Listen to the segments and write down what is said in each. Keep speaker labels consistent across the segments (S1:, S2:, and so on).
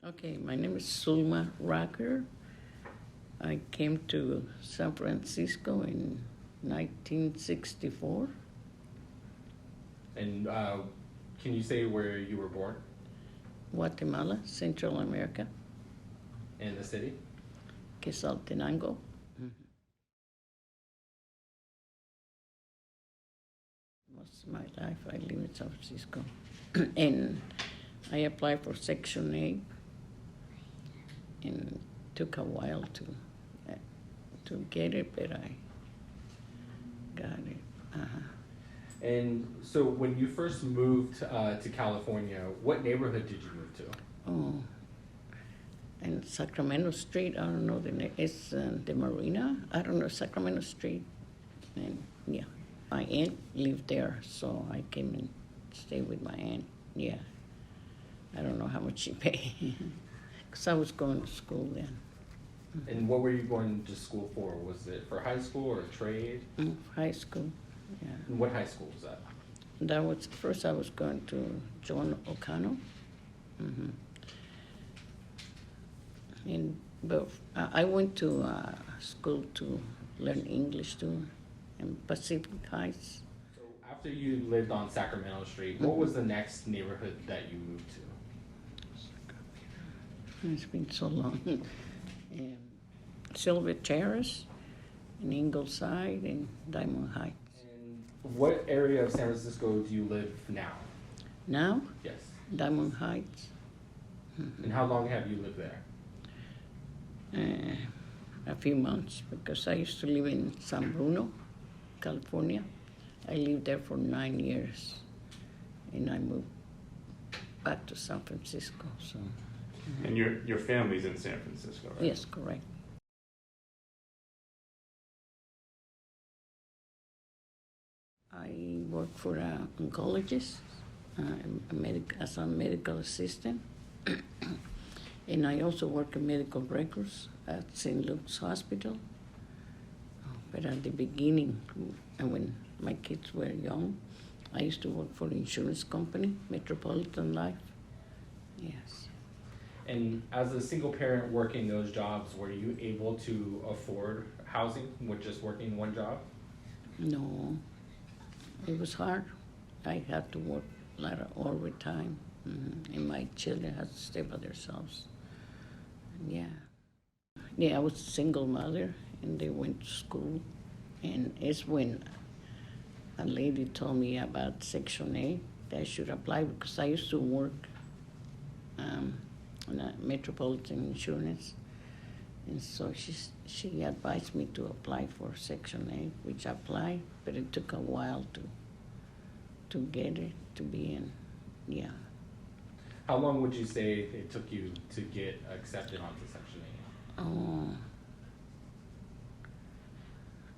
S1: Okay, my name is Sulma Rackard. I came to San Francisco in 1964.
S2: And can you say where you were born
S1: Guatemala, Central America,
S2: in the city?
S1: Quetzaltenango. Most of my life I live in San Francisco. And I applied for Section 8, and it took a while to get it, but I got it.
S2: And so when you first moved to California, what neighborhood did you move to?
S1: Oh, and Sacramento Street, I don't know the name, it's the Marina, I don't know, Sacramento Street, and yeah. My aunt lived there, so I came and stayed with my aunt, yeah. I don't know how much she paid, because I was going to school then.
S2: And what were you going to school for? Was it for high school or trade?
S1: High school, yeah.
S2: And what high school was that?
S1: That was, first I was going to John O'Connell. But I went to school to learn English too, in Pacific Heights.
S2: So after you lived on Sacramento Street, what was the next neighborhood that you moved to?
S1: It's been so long. Silver Terrace, in Ingleside, and Diamond Heights.
S2: And what area of San Francisco do you live now?
S1: Now?
S2: Yes.
S1: Diamond Heights.
S2: And how long have you lived there?
S1: A few months, because I used to live in San Bruno, California. I lived there for 9 years, and I moved back to San Francisco. So.
S3: And your family's in San Francisco, right?
S1: Yes, correct. I work for an oncologist, as a medical assistant. And I also work in medical records at St. Luke's Hospital. But at the beginning, and when my kids were young, I used to work for an insurance company, Metropolitan Life. Yes.
S2: And as a single parent working those jobs, were you able to afford housing with just working one job?
S1: No, it was hard. I had to work a lot of overtime, and my children had to stay by themselves. Yeah, I was a single mother, and they went to school, and it's when a lady told me about Section 8 that I should apply, because I used to work on a Metropolitan Insurance, and so she advised me to apply for Section 8, which I applied, but it took a while to get it, to be in, yeah.
S2: How long would you say it took you to get accepted onto Section 8?
S1: Oh,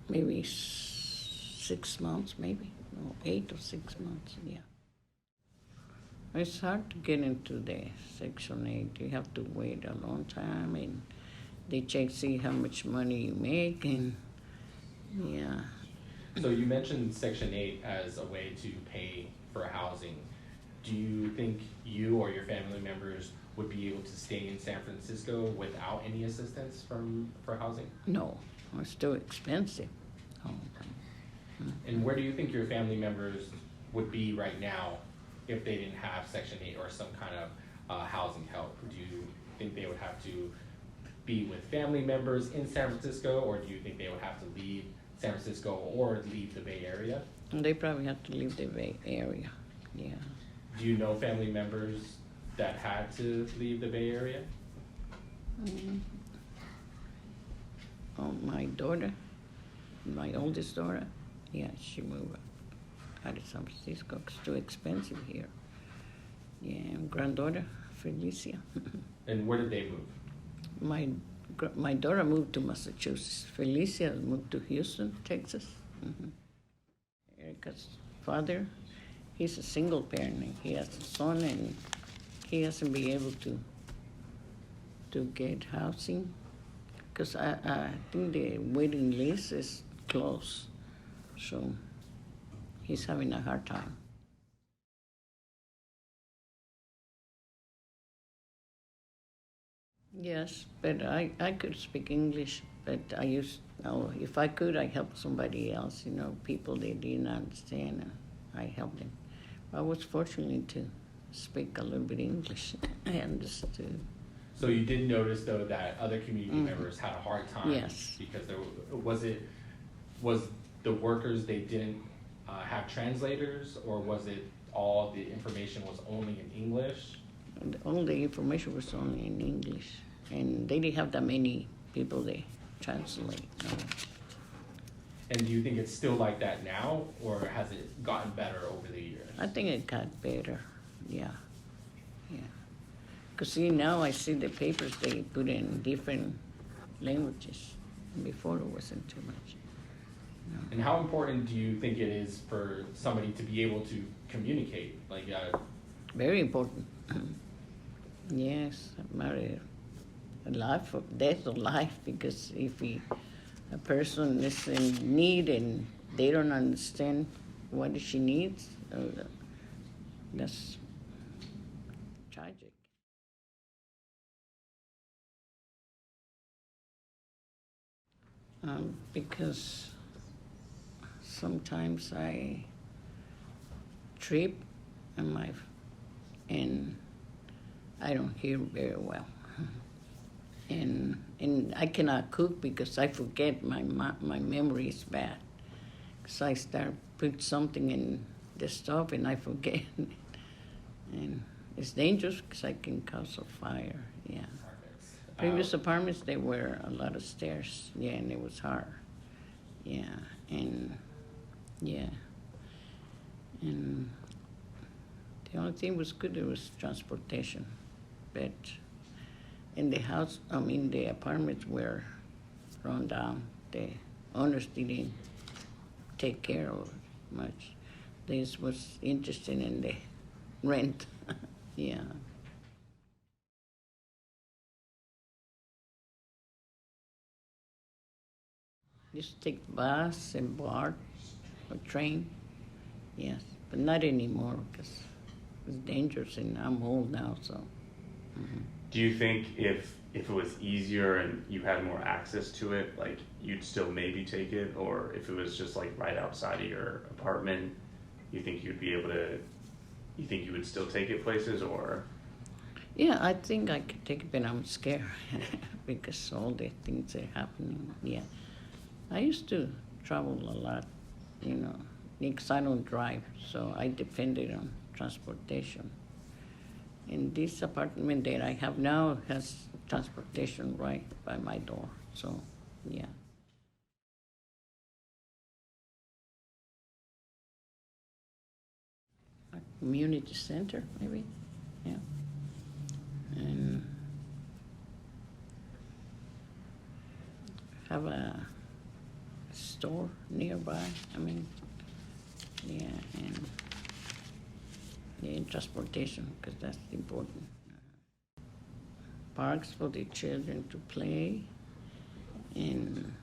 S1: maybe 6 months, maybe. No, 8 or 6 months, yeah. It's hard to get into the Section 8. You have to wait a long time, and they see how much money you make, and yeah.
S2: So you mentioned Section 8 as a way to pay for housing. Do you think you or your family members would be able to stay in San Francisco without any assistance for housing?
S1: No, it's too expensive. Oh.
S2: And where do you think your family members would be right now if they didn't have Section 8 or some kind of housing help? Do you think they would have to be with family members in San Francisco, or do you think they would have to leave San Francisco or leave the Bay Area?
S1: And they probably have to leave the Bay Area, yeah.
S2: Do you know family members that had to leave the Bay Area?
S1: Oh, my daughter, my oldest daughter, yeah, she moved out of San Francisco. It's too expensive here. Yeah, and granddaughter, Felicia.
S2: And where did they move?
S1: My daughter moved to Massachusetts. Felicia moved to Houston, Texas. Erica's father, he's a single parent, and he has a son, and he hasn't been able to get housing, because I think the waiting list is closed, so he's having a hard time. Yes, but I could speak English, but if I could, I help somebody else, people they didn't understand, I helped them. I was fortunate to speak a little bit English. I understood.
S2: So you did notice though that other community members had a hard time.
S1: Yes.
S2: Because was the workers they didn't have translators, or was it all the information was only in English?
S1: And all the information was only in English, and they didn't have that many people they translate. No.
S2: And do you think it's still like that now, or has it gotten better over the years?
S1: I think it got better, yeah. Because now I see the papers they put in different languages. Before it wasn't too much. No.
S2: And how important do you think it is for somebody to be able to communicate?
S1: Very important. Yes, matter life or death or life, because if a person is in need and they don't understand what she needs, that's tragic. Because sometimes I trip and I don't hear very well. And I cannot cook because I forget, my memory is bad. So I start put something in the stove and I forget. And it's dangerous because I can cause a fire, yeah. Previous apartments, there were a lot of stairs, yeah, and it was hard, yeah, and the only thing was good, it was transportation, but in the the apartments were run down. The owners didn't take care of it much. This was interesting in the rent, yeah. Just take bus and BART or train, yes, but not anymore because it's dangerous and I'm old now, so. Mm-hmm.
S3: Do you think if it was easier and you had more access to it, like you'd still maybe take it, or if it was just like right outside of your apartment, you think you'd be able to? You think you would still take it places, or?
S1: Yeah, I think I could take it, but I'm scared because all the things are happening. Yeah. I used to travel a lot, because I don't drive, so I depended on transportation. And this apartment that I have now has transportation right by my door, so yeah. A community center, maybe, yeah. And have a store nearby. And transportation, because that's important. Parks for the children to play, and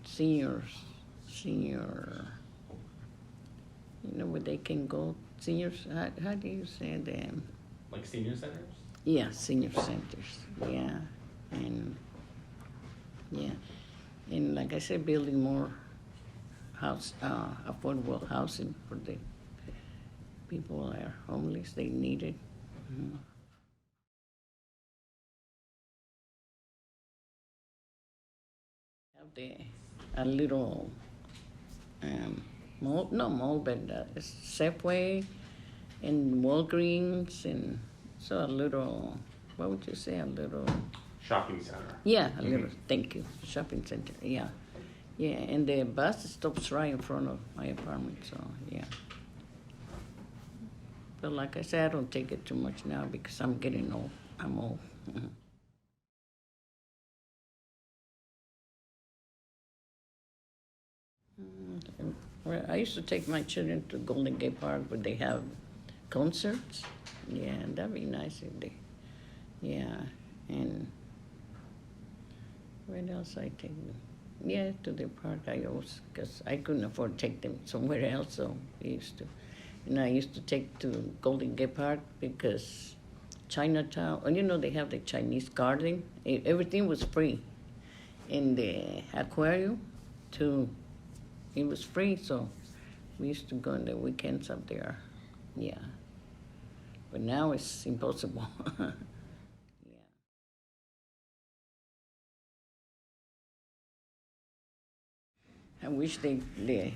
S1: seniors, where they can go. Seniors, how do you say them?
S2: Like senior centers?
S1: Yeah, senior centers. Yeah, and like I said, building more affordable housing for the people that are homeless. They need it. Mm-hmm. Have a little mall, not mall, but Safeway and Walgreens, and so a little, what would you say, a little
S3: Shopping center.
S1: Yeah, a little, thank you, shopping center, yeah. Yeah, and the bus stops right in front of my apartment, so, yeah. But like I said, I don't take it too much now because I'm getting old. I'm old. Well, I used to take my children to Golden Gate Park where they have concerts. Yeah, that'd be nice if they, yeah, and where else I take them? Yeah, to the park I always, because I couldn't afford to take them somewhere else, so I used to. And I used to take to Golden Gate Park because Chinatown. And you know, they have the Chinese garden. Everything was free. In the aquarium, too, it was free, so we used to go on the weekends up there. Yeah. But now it's impossible. Yeah. I wish the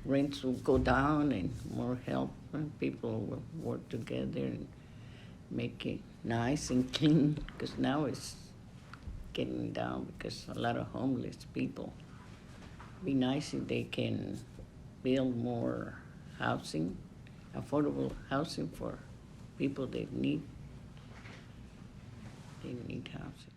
S1: rents would go down and more help and people will work together and make it nice and clean, because now it's getting down because a lot of homeless people. Be nice if they can build more housing, affordable housing for people that need housing.